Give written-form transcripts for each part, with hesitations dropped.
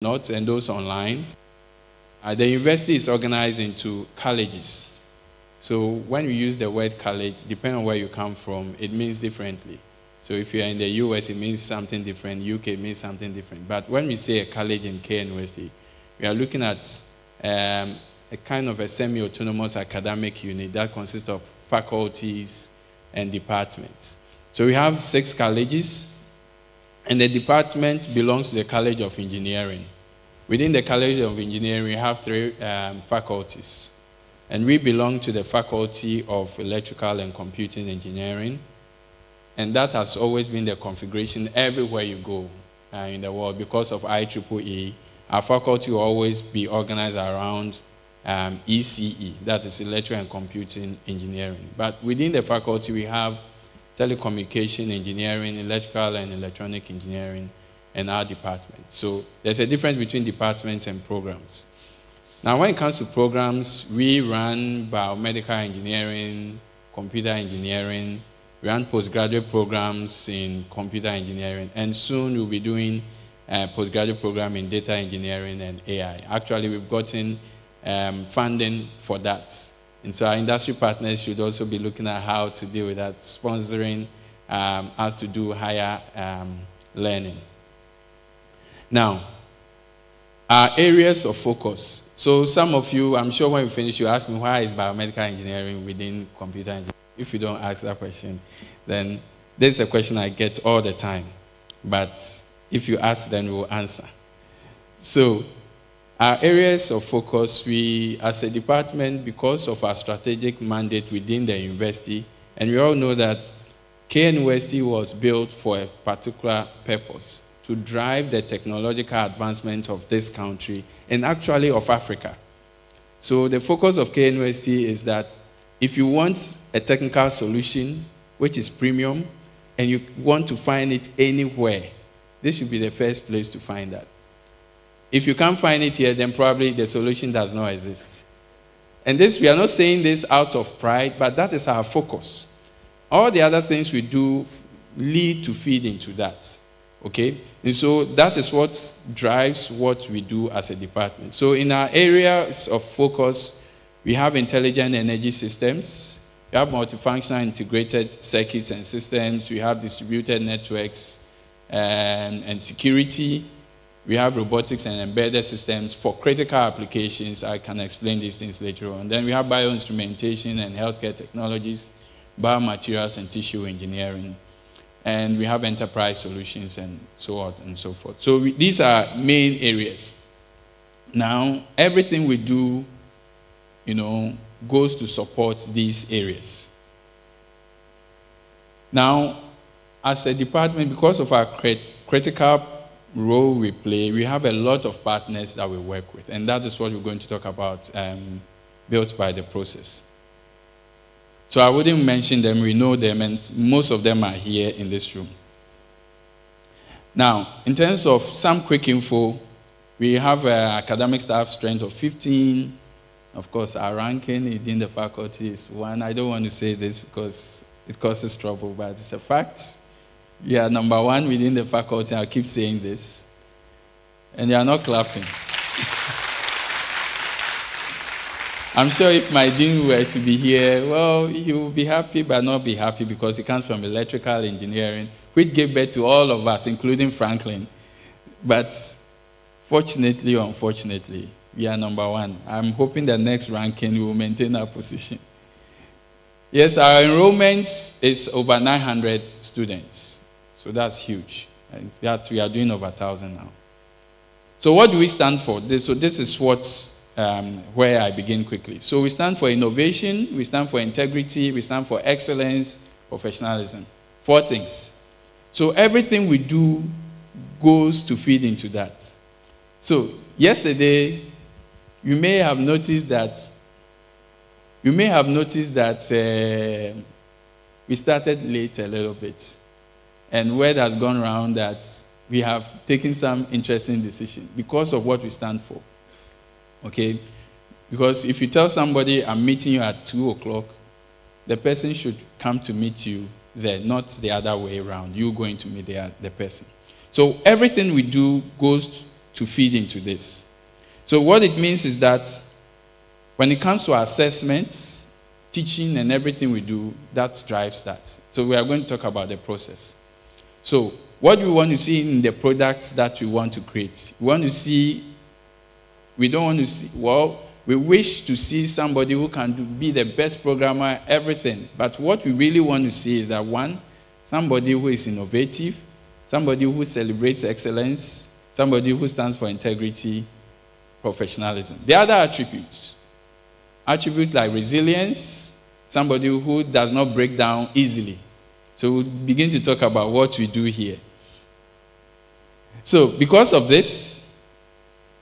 not, and those online. The university is organized into colleges. So when we use the word college, depending on where you come from, it means differently. So if you're in the US, it means something different. UK means something different. But when we say a college in KNUST, we are looking at a kind of a semi-autonomous academic unit that consists of faculties and departments. So we have 6 colleges, and the department belongs to the College of Engineering. Within the College of Engineering, we have 3 faculties. And we belong to the Faculty of Electrical and Computing Engineering. And that has always been the configuration everywhere you go in the world. Because of IEEE, our faculty will always be organized around ECE, that is Electrical and Computing Engineering. But within the faculty, we have Telecommunication Engineering, Electrical and Electronic Engineering, and our department. So there's a difference between departments and programs. Now, when it comes to programs, we run biomedical engineering, computer engineering, we run postgraduate programs in computer engineering, and soon we'll be doing a postgraduate program in data engineering and AI. Actually, we've gotten funding for that. And so our industry partners should also be looking at how to deal with that, sponsoring us to do higher learning. Now, our areas of focus. So some of you, I'm sure when we finish, you ask me, why is biomedical engineering within computer engineering? If you don't ask that question, then this is a question I get all the time. But if you ask, then we'll answer. So our areas of focus, we, as a department, because of our strategic mandate within the university, and we all know that KNUST was built for a particular purpose, to drive the technological advancement of this country and actually of Africa. So the focus of KNUST is that if you want a technical solution, which is premium, and you want to find it anywhere, this should be the first place to find that. If you can't find it here, then probably the solution does not exist. And this, we are not saying this out of pride, but that is our focus. All the other things we do lead to feed into that. Okay? And so that is what drives what we do as a department. So in our areas of focus, we have intelligent energy systems, we have multifunctional integrated circuits and systems, we have distributed networks and security, we have robotics and embedded systems for critical applications. I can explain these things later on. Then we have bioinstrumentation and healthcare technologies, biomaterials and tissue engineering. And we have enterprise solutions and so on and so forth. So these are main areas. Now, everything we do, goes to support these areas. Now, as a department, because of our critical role we play, we have a lot of partners that we work with. And that is what we're going to talk about, built by the process. So I wouldn't mention them, we know them, and most of them are here in this room. Now, in terms of some quick info, we have an academic staff strength of 15. Of course, our ranking within the faculty is 1. I don't want to say this because it causes trouble, but it's a fact. We are number 1 within the faculty. I'll keep saying this. And you are not clapping. I'm sure if my dean were to be here, well, he will be happy but not be happy because he comes from electrical engineering, which gave birth to all of us, including Franklin. But fortunately or unfortunately, we are number 1. I'm hoping the next ranking will maintain our position. Yes, our enrollment is over 900 students. So that's huge. And that we are doing over 1,000 now. So what do we stand for? So this is where I begin quickly. So we stand for innovation, we stand for integrity, we stand for excellence, professionalism. 4 things. So everything we do goes to feed into that. So yesterday, you may have noticed that we started late a little bit. And word has gone around that we have taken some interesting decisions because of what we stand for. Okay? Because if you tell somebody, I'm meeting you at 2 o'clock, the person should come to meet you there, not the other way around. You going to meet the person. So everything we do goes to feed into this. So what it means is that when it comes to assessments, teaching, and everything we do, that drives that. So we are going to talk about the process. So what we want to see in the products that we want to create, we don't want to see, well, we wish to see somebody who can be the best programmer, everything. But what we really want to see is that, one, somebody who is innovative, somebody who celebrates excellence, somebody who stands for integrity, professionalism. The other attributes like resilience, somebody who does not break down easily. So we'll begin to talk about what we do here. So because of this,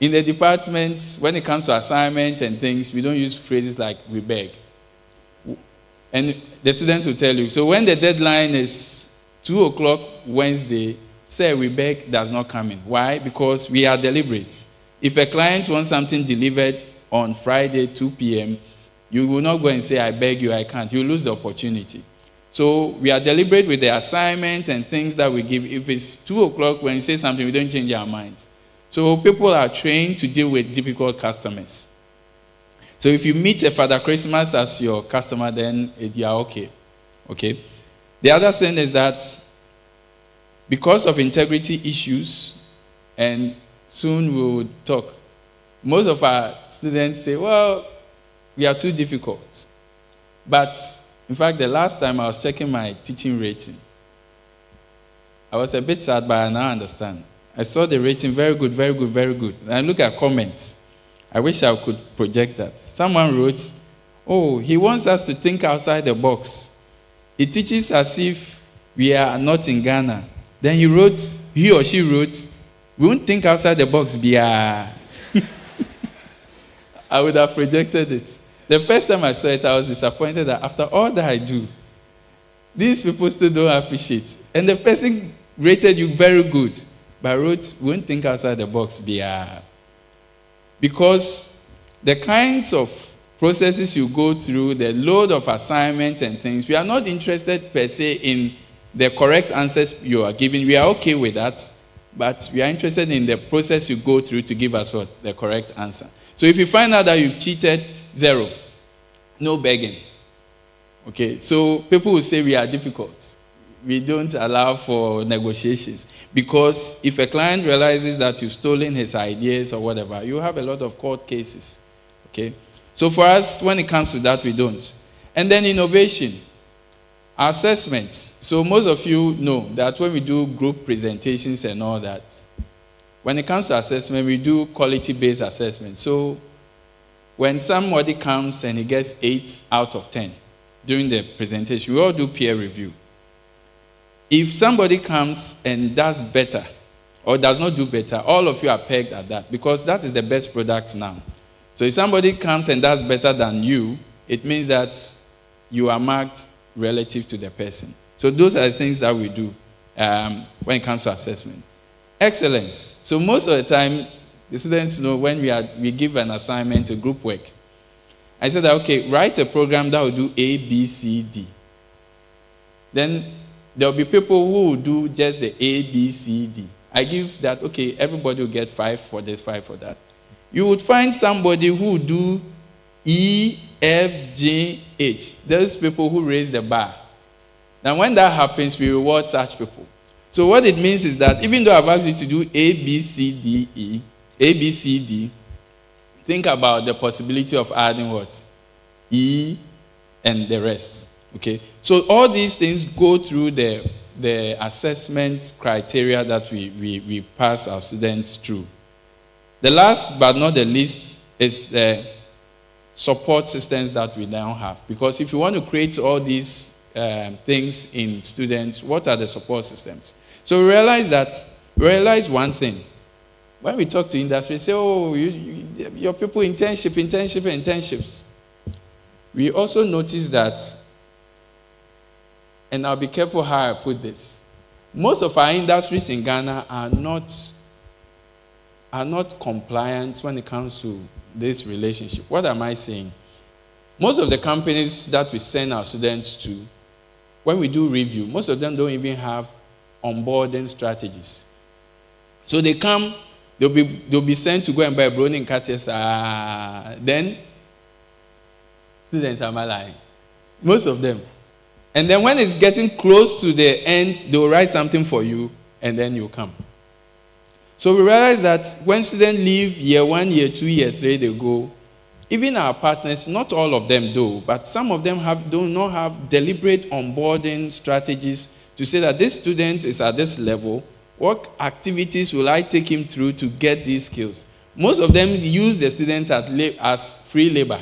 in the departments, when it comes to assignments and things, we don't use phrases like we beg. And the students will tell you, so when the deadline is 2 o'clock Wednesday, say we beg does not come in. Why? Because we are deliberate. If a client wants something delivered on Friday, 2 p.m., you will not go and say, I beg you, I can't. You lose the opportunity. So we are deliberate with the assignments and things that we give. If it's 2 o'clock, when you say something, we don't change our minds. So people are trained to deal with difficult customers. So if you meet a Father Christmas as your customer, then you are okay. Okay? The other thing is that because of integrity issues, and soon we will talk, most of our students say, well, we are too difficult. But in fact, the last time I was checking my teaching rating, I was a bit sad, but I now understand. I saw the rating, very good, very good, very good. And I look at comments. I wish I could project that. Someone wrote, oh, he wants us to think outside the box. He teaches as if we are not in Ghana. Then he or she wrote, we won't think outside the box, Bia. I would have projected it. The first time I saw it, I was disappointed that after all that I do, these people still don't appreciate. And the person rated you very good, but wrote, we won't think outside the box, Bia. Because the kinds of processes you go through, the load of assignments and things, we are not interested per se in the correct answers you are giving. We are okay with that, but we are interested in the process you go through to give us what? The correct answer. So if you find out that you've cheated, 0. No begging. Okay, so people will say we are difficult. We don't allow for negotiations. Because if a client realizes that you've stolen his ideas or whatever, you have a lot of court cases. Okay? So for us, when it comes to that, we don't. And then innovation. Assessments. So most of you know that when we do group presentations and all that, when it comes to assessment, we do quality-based assessment. So when somebody comes and he gets 8 out of 10 during the presentation, we all do peer review. If somebody comes and does better or does not do better, all of you are pegged at that because that is the best product now. So if somebody comes and does better than you, it means that you are marked relative to the person. So those are the things that we do when it comes to assessment. Excellence. So most of the time, the students know when we give an assignment, a group work. I said, okay, write a program that will do A, B, C, D. Then there will be people who will do just the A, B, C, D. I give that, okay, everybody will get 5 for this, 5 for that. You would find somebody who will do E, F, G, H. Those people who raise the bar. Now when that happens, we reward such people. So what it means is that even though I've asked you to do A, B, C, D, E, A, B, C, D, think about the possibility of adding what? E and the rest. Okay? So all these things go through the assessment criteria that we pass our students through. The last but not the least is the support systems that we now have. Because if you want to create all these things in students, what are the support systems? So realize one thing. When we talk to industry, say, oh, your people internships. We also notice that, and I'll be careful how I put this, most of our industries in Ghana are not compliant when it comes to this relationship. What am I saying? Most of the companies that we send our students to, when we do review, most of them don't even have onboarding strategies. So they come They'll be sent to go and buy brownie and catches. Then students are lying. Most of them. And then when it's getting close to the end, they'll write something for you, and then you come. So we realize that when students leave year 1, year 2, year 3, they go. Even our partners, not all of them do, but some of them do not have deliberate onboarding strategies to say that this student is at this level. What activities will I take him through to get these skills? Most of them use the students as free labor.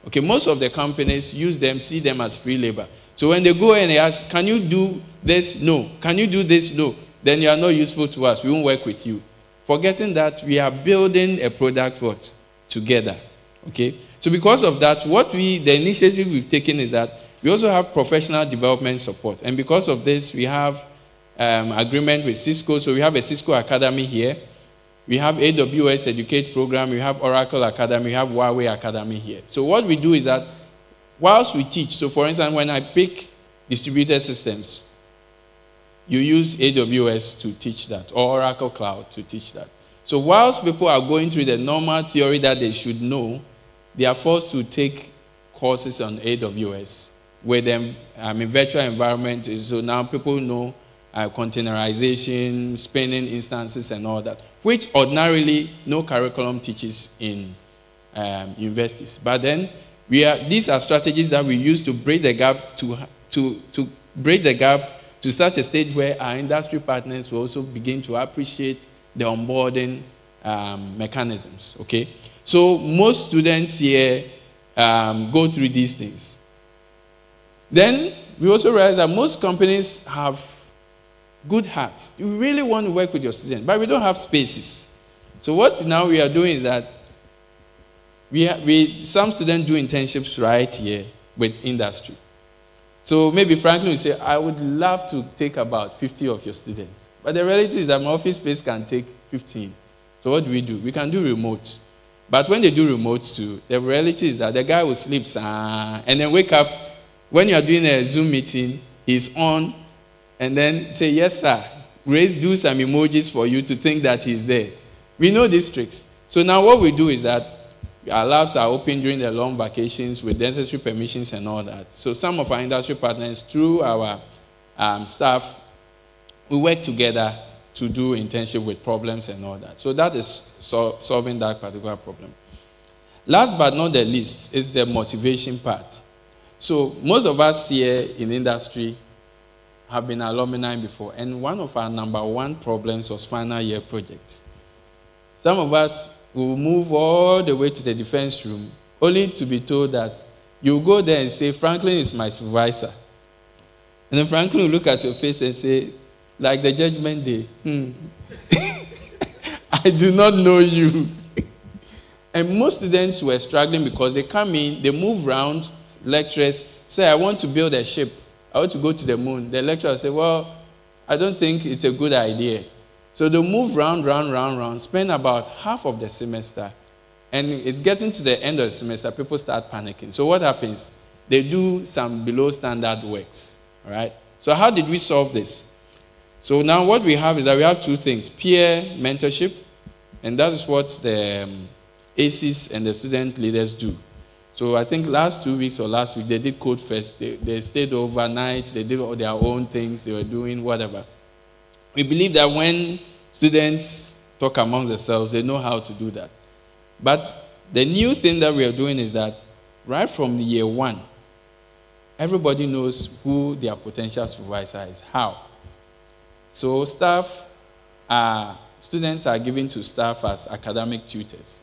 Okay, most of the companies see them as free labor. So when they go and they ask, can you do this? No. Can you do this? No. Then you are not useful to us. We won't work with you. Forgetting that we are building a product together. Okay? So because of that, the initiative we've taken is that we also have professional development support. And because of this, we have agreement with Cisco. So we have a Cisco Academy here. We have AWS Educate Program. We have Oracle Academy. We have Huawei Academy here. So what we do is that whilst we teach, so for instance, when I pick distributed systems, you use AWS to teach that, or Oracle Cloud to teach that. So whilst people are going through the normal theory that they should know, they are forced to take courses on AWS with them in virtual environment. So now people know containerization, spinning instances, and all that, which ordinarily no curriculum teaches in universities. But then these are strategies that we use to bridge the gap to bridge the gap to such a stage where our industry partners will also begin to appreciate the onboarding mechanisms. Okay, so most students here go through these things. Then we also realize that most companies have good hearts. You really want to work with your students, but we don't have spaces. So what now we are doing is that some students do internships right here with industry. So maybe Franklin will say, I would love to take about 50 of your students. But the reality is that my office space can take 15. So what do? We can do remote. But when they do remote too, the reality is that the guy will sleep and then wake up. When you are doing a Zoom meeting, he's on, and then say, yes, sir. Do some emojis for you to think that he's there. We know these tricks. So now what we do is that our labs are open during the long vacations with necessary permissions and all that. So some of our industry partners, through our staff, we work together to do internship with problems and all that. So that is solving that particular problem. Last but not the least is the motivation part. So most of us here in industry have been alumni before, and one of our #1 problems was final year projects. Some of us will move all the way to the defense room only to be told that you go there and say, Franklin is my supervisor. And then Franklin will look at your face and say, like the judgment day, I do not know you. And most students were struggling because they come in, they move around, lecturers say, I want to build a ship. I want to go to the moon. The lecturer say, well, I don't think it's a good idea. So they move round, spend about half of the semester. And it's getting to the end of the semester, people start panicking. So what happens? They do some below standard works. All right? So how did we solve this? So now what we have is that we have two things. Peer mentorship, and that is what the ACEs and the student leaders do. So I think last 2 weeks or last week, they did Code Fest. They stayed overnight. They did all their own things. They were doing whatever. We believe that when students talk amongst themselves, they know how to do that. But the new thing that we are doing is that right from year 1, everybody knows who their potential supervisor is. How? So students are given to staff as academic tutors.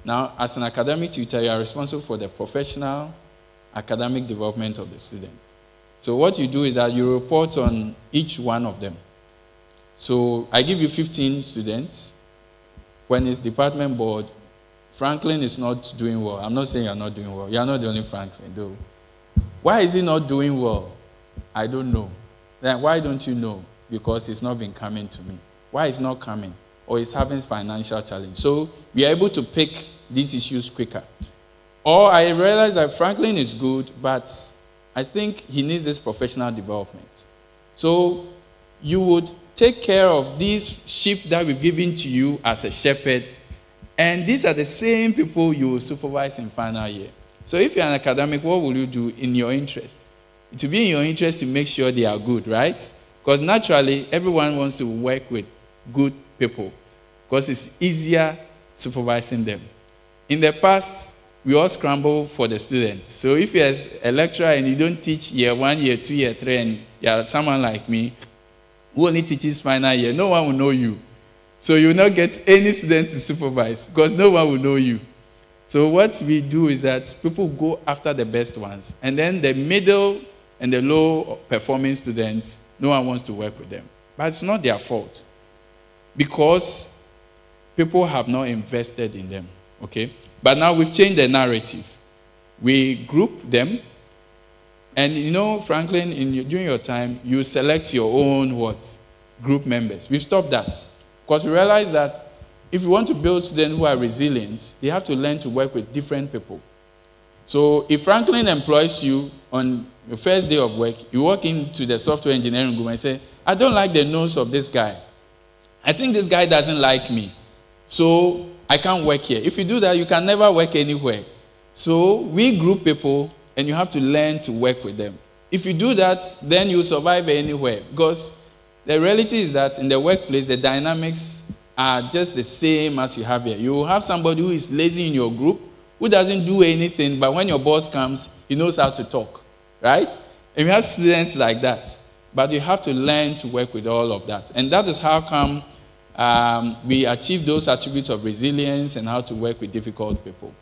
Now, as an academic tutor, you are responsible for the professional academic development of the students. So what you do is that you report on each one of them. So I give you 15 students. When it's department board, Franklin is not doing well. I'm not saying you're not doing well. You're not the only Franklin, though. Why is he not doing well? I don't know. Then why don't you know? Because he's not been coming to me. Why is not coming? Or he's having financial challenge. So we are able to pick these issues quicker. Or I realize that Franklin is good, but I think he needs this professional development. So you would take care of these sheep that we've given to you as a shepherd. And these are the same people you will supervise in final year. So if you're an academic, what will you do in your interest? It will be in your interest to make sure they are good, right? Because naturally, everyone wants to work with good people because it's easier supervising them. In the past, we all scramble for the students. So if you're a lecturer and you don't teach year 1, year 2, year 3, and you're someone like me who only teaches final year, no one will know you. So you will not get any student to supervise because no one will know you. So what we do is that people go after the best ones. And then the middle and the low performing students, no one wants to work with them. But it's not their fault because people have not invested in them. Okay? But now we've changed the narrative. We group them. And you know, Franklin, during your time, you select your own what? Group members. We've stopped that. Because we realize that if you want to build students who are resilient, they have to learn to work with different people. So if Franklin employs you on your first day of work, you walk into the software engineering group and say, I don't like the nose of this guy. I think this guy doesn't like me. So I can't work here. If you do that, you can never work anywhere. So we group people and you have to learn to work with them. If you do that, then you survive anywhere. Because the reality is that in the workplace, the dynamics are just the same as you have here. You will have somebody who is lazy in your group, who doesn't do anything, but when your boss comes, he knows how to talk, right? And you have students like that. But you have to learn to work with all of that. And that is how come we achieve those attributes of resilience and how to work with difficult people.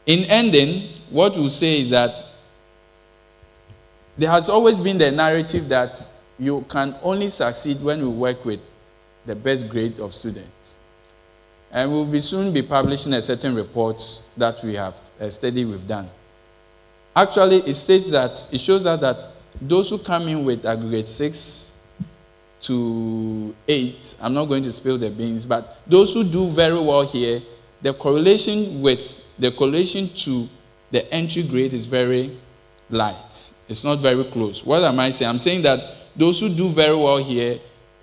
In ending, what we'll say is that there has always been the narrative that you can only succeed when you work with the best grade of students. And we'll soon be publishing a certain report that we have, a study we've done. Actually, it states that, it shows that those who come in with aggregate 6 to 8, I'm not going to spill the beans, but those who do very well here, the correlation to the entry grade is very light. It's not very close. What am I saying? I'm saying that those who do very well here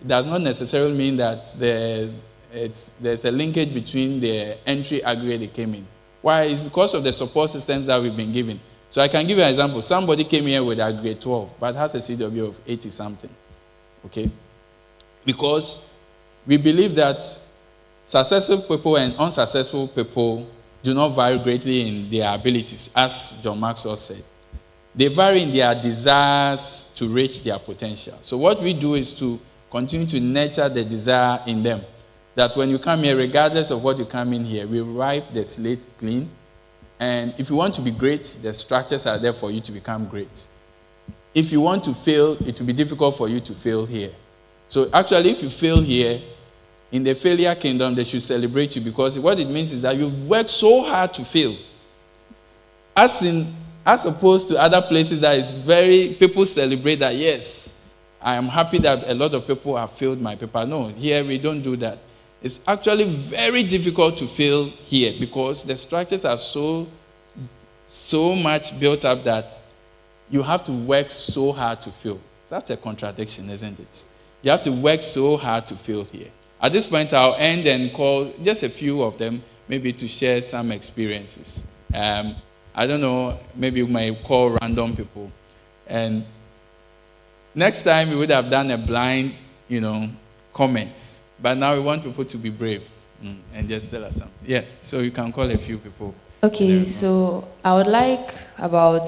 does not necessarily mean that there's a linkage between the entry aggregate they came in. Why? It's because of the support systems that we've been given. So I can give you an example. Somebody came here with aggregate 12, but has a CW of 80-something. Okay? Because we believe that successful people and unsuccessful people do not vary greatly in their abilities, as John Maxwell said. They vary in their desires to reach their potential. So what we do is to continue to nurture the desire in them. That when you come here, regardless of what you come in here, we wipe the slate clean. And if you want to be great, the structures are there for you to become great. If you want to fail, it will be difficult for you to fail here. So actually, if you fail here, in the failure kingdom, they should celebrate you because what it means is that you've worked so hard to fail. As opposed to other places that is people celebrate that, yes, I am happy that a lot of people have failed my paper. No, here we don't do that. It's actually very difficult to fail here because the structures are so much built up that you have to work so hard to fail. That's a contradiction, isn't it? You have to work so hard to fail here. At this point, I'll end and call just a few of them, maybe to share some experiences. I don't know, maybe we might call random people. And next time, we would have done a blind, comments. But now we want people to be brave and just tell us something. Yeah, so you can call a few people. Okay, so I would like about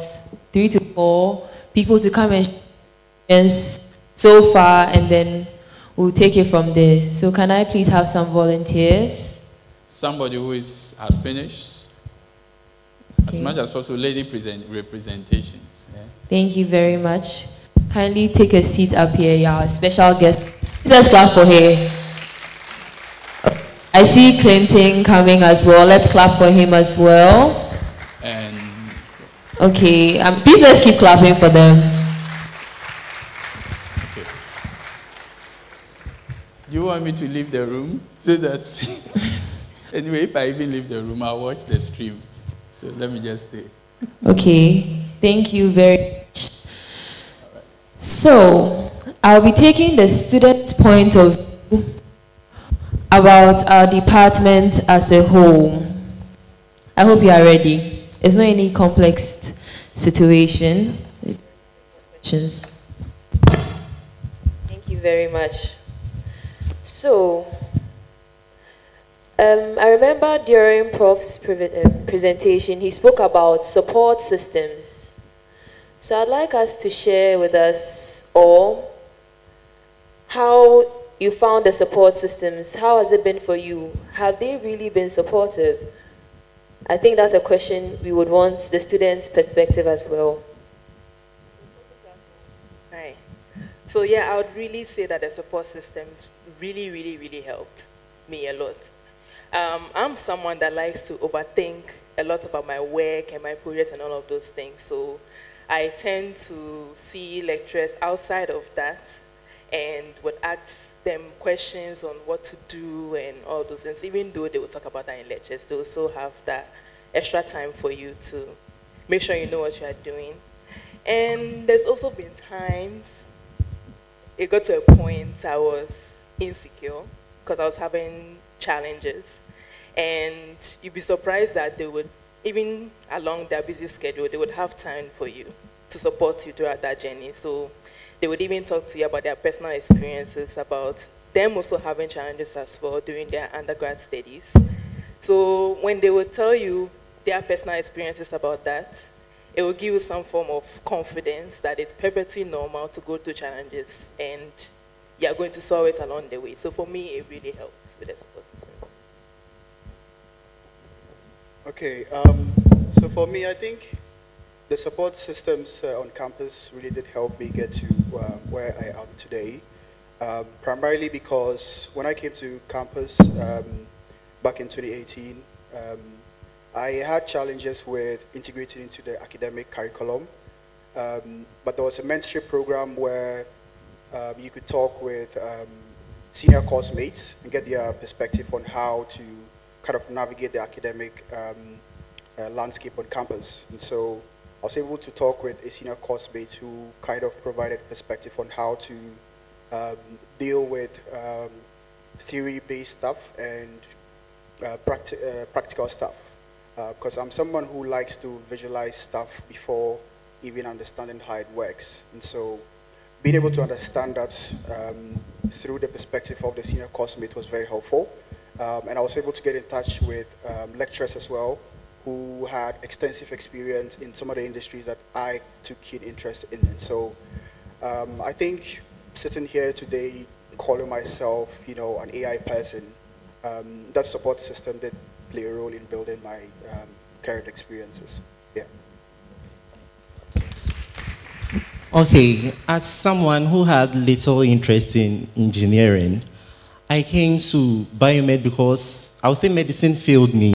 3 to 4 people to come and share so far, and then we'll take it from there. So can I please have some volunteers? Somebody who has finished. Okay. As much as possible, lady representations. Yeah. Thank you very much. Kindly take a seat up here, y'all. Special guest. Let's clap for her. I see Clinton coming as well. Let's clap for him as well. And okay, please let's keep clapping for them. Okay. Do you want me to leave the room so that anyway, if I even leave the room, I'll watch the stream. So let me just stay. Okay, thank you very much. So I'll be taking the student's point of view about our department as a whole. I hope you are ready. It's not any complex situation. Questions. Thank you very much. So, I remember during Prof's presentation, he spoke about support systems. So I'd like us to share with us all how you found the support systems. How has it been for you? Have they really been supportive? I think that's a question we would want the students' perspective as well. Hi. So yeah, I would really say that the support systems really helped me a lot. I'm someone that likes to overthink a lot about my work and my project and all of those things. So I tend to see lecturers outside of that and would ask them questions on what to do and all those things. Even though they will talk about that in lectures, they also have that extra time for you to make sure you know what you are doing. And there's also been times it got to a point I was insecure because I was having challenges. And you'd be surprised that they would, even along their busy schedule, they would have time for you to support you throughout that journey. So they would even talk to you about their personal experiences, about them also having challenges as well during their undergrad studies. So when they would tell you their personal experiences about that, it will give you some form of confidence that it's perfectly normal to go through challenges and you're going to solve it along the way. So for me, it really helps with the support system. Okay, so for me, I think the support systems on campus really did help me get to where I am today. Primarily because when I came to campus back in 2018, I had challenges with integrating into the academic curriculum, but there was a mentorship program where you could talk with senior course mates and get their perspective on how to kind of navigate the academic landscape on campus. And so I was able to talk with a senior course mate who kind of provided perspective on how to deal with theory-based stuff and practical stuff. Because I'm someone who likes to visualize stuff before even understanding how it works. And so being able to understand that through the perspective of the senior course mate was very helpful. And I was able to get in touch with lecturers as well who had extensive experience in some of the industries that I took keen interest in. And so I think sitting here today, calling myself, you know, an AI person, that support system did play a role in building my current experiences. Yeah. Okay, as someone who had little interest in engineering, I came to biomed because I would say medicine failed me.